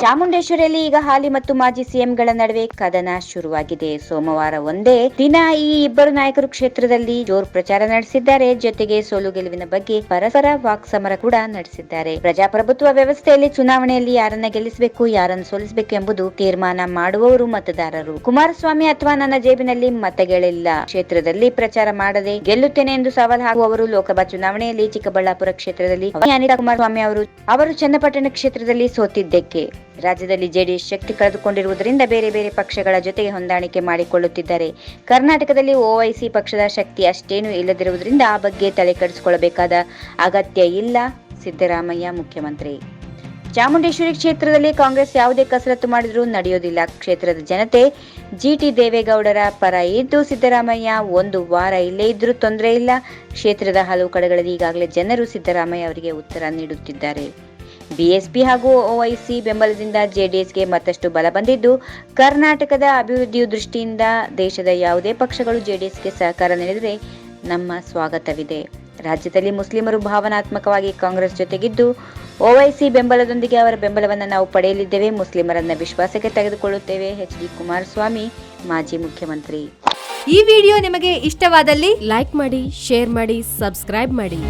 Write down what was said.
ಚಾಮುಂಡೇಶ್ವರಿಯಲ್ಲಿ ಈಗ ಹಾಲಿ ಮತ್ತು ಮಾಜಿ ಸಿಎಂಗಳ ನಡುವೆ ಕದನ ಶುರುವಾಗಿದೆ. ಸೋಮವಾರ ಒಂದೇ ದಿನ ಈ ಇಬ್ಬರು ನಾಯಕರು ಕ್ಷೇತ್ರದಲ್ಲಿ ಜೋರು ಪ್ರಚಾರ ನಡೆಸಿದ್ದಾರೆ. ಜೊತೆಗೆ ಸೋಲು ಗೆಲುವಿನ ಬಗ್ಗೆ ಪರಸ್ಪರ ವಾಕ್ಸಮರ ಕೂಡ ನಡೆಸಿದ್ದಾರೆ. ಪ್ರಜಾಪ್ರಭುತ್ವ ವ್ಯವಸ್ಥೆಯಲ್ಲಿ ಚುನಾವಣೆಯಲ್ಲಿ ಯಾರನ್ನ ಗೆಲ್ಲಿಸಬೇಕು, ಯಾರನ್ನು ಸೋಲಿಸಬೇಕು ಎಂಬುದು ತೀರ್ಮಾನ ಮಾಡುವವರು ಮತದಾರರು. ಕುಮಾರಸ್ವಾಮಿ ಅಥವಾ ನನ್ನ ಜೇಬಿನಲ್ಲಿ ಮತಗಳಿಲ್ಲ, ಕ್ಷೇತ್ರದಲ್ಲಿ ಪ್ರಚಾರ ಮಾಡದೆ ಗೆಲ್ಲುತ್ತೇನೆ ಎಂದು ಸವಾಲು ಹಾಕುವವರು. ಲೋಕಸಭಾ ಚುನಾವಣೆಯಲ್ಲಿ ಚಿಕ್ಕಬಳ್ಳಾಪುರ ಕ್ಷೇತ್ರದಲ್ಲಿ ಅನಿತಾ ಕುಮಾರಸ್ವಾಮಿ ಅವರು ಚನ್ನಪಟ್ಟಣ ಕ್ಷೇತ್ರದಲ್ಲಿ ಸೋತಿದ್ದಕ್ಕೆ ರಾಜ್ಯದಲ್ಲಿ ಜೆಡಿಎಸ್ ಶಕ್ತಿ ಕಳೆದುಕೊಂಡಿರುವುದರಿಂದ ಬೇರೆ ಬೇರೆ ಪಕ್ಷಗಳ ಜೊತೆಗೆ ಹೊಂದಾಣಿಕೆ ಮಾಡಿಕೊಳ್ಳುತ್ತಿದ್ದಾರೆ. ಕರ್ನಾಟಕದಲ್ಲಿ ಓವೈಸಿ ಪಕ್ಷದ ಶಕ್ತಿ ಅಷ್ಟೇನೂ ಇಲ್ಲದಿರುವುದರಿಂದ ಆ ಬಗ್ಗೆ ತಲೆ ಕೆಡಿಸಿಕೊಳ್ಳಬೇಕಾದ ಅಗತ್ಯ ಇಲ್ಲ. ಸಿದ್ದರಾಮಯ್ಯ ಮುಖ್ಯಮಂತ್ರಿ. ಚಾಮುಂಡೇಶ್ವರಿ ಕ್ಷೇತ್ರದಲ್ಲಿ ಕಾಂಗ್ರೆಸ್ ಯಾವುದೇ ಕಸರತ್ತು ಮಾಡಿದರೂ ನಡೆಯೋದಿಲ್ಲ. ಕ್ಷೇತ್ರದ ಜನತೆ ಜಿಟಿ ದೇವೇಗೌಡರ ಪರ ಇದ್ದು, ಸಿದ್ದರಾಮಯ್ಯ ಒಂದು ವಾರ ಇಲ್ಲೇ ಇದ್ರೂ ತೊಂದರೆ ಇಲ್ಲ. ಕ್ಷೇತ್ರದ ಹಲವು ಕಡೆಗಳಲ್ಲಿ ಈಗಾಗಲೇ ಜನರು ಸಿದ್ದರಾಮಯ್ಯ ಅವರಿಗೆ ಉತ್ತರ ನೀಡುತ್ತಿದ್ದಾರೆ. ಬಿಎಸ್ಪಿ ಹಾಗೂ ಓವೈಸಿ ಬೆಂಬಲದಿಂದ ಜೆಡಿಎಸ್ಗೆ ಮತ್ತಷ್ಟು ಬಲ ಬಂದಿದ್ದು, ಕರ್ನಾಟಕದ ಅಭಿವೃದ್ಧಿಯ ದೃಷ್ಟಿಯಿಂದ ದೇಶದ ಯಾವುದೇ ಪಕ್ಷಗಳು ಜೆಡಿಎಸ್ಗೆ ಸಹಕಾರ ನೀಡಿದರೆ ನಮ್ಮ ಸ್ವಾಗತವಿದೆ. ರಾಜ್ಯದಲ್ಲಿ ಮುಸ್ಲಿಮರು ಭಾವನಾತ್ಮಕವಾಗಿ ಕಾಂಗ್ರೆಸ್ ಜೊತೆಗಿದ್ದು, ಓವೈಸಿ ಬೆಂಬಲದೊಂದಿಗೆ ಅವರ ಬೆಂಬಲವನ್ನು ನಾವು ಪಡೆಯಲಿದ್ದೇವೆ. ಮುಸ್ಲಿಮರನ್ನ ವಿಶ್ವಾಸಕ್ಕೆ ತೆಗೆದುಕೊಳ್ಳುತ್ತೇವೆ. ಎಚ್.ಡಿ. ಕುಮಾರಸ್ವಾಮಿ, ಮಾಜಿ ಮುಖ್ಯಮಂತ್ರಿ. ಈ ವಿಡಿಯೋ ನಿಮಗೆ ಇಷ್ಟವಾದಲ್ಲಿ ಲೈಕ್ ಮಾಡಿ, ಶೇರ್ ಮಾಡಿ, ಸಬ್ಸ್ಕ್ರೈಬ್ ಮಾಡಿ.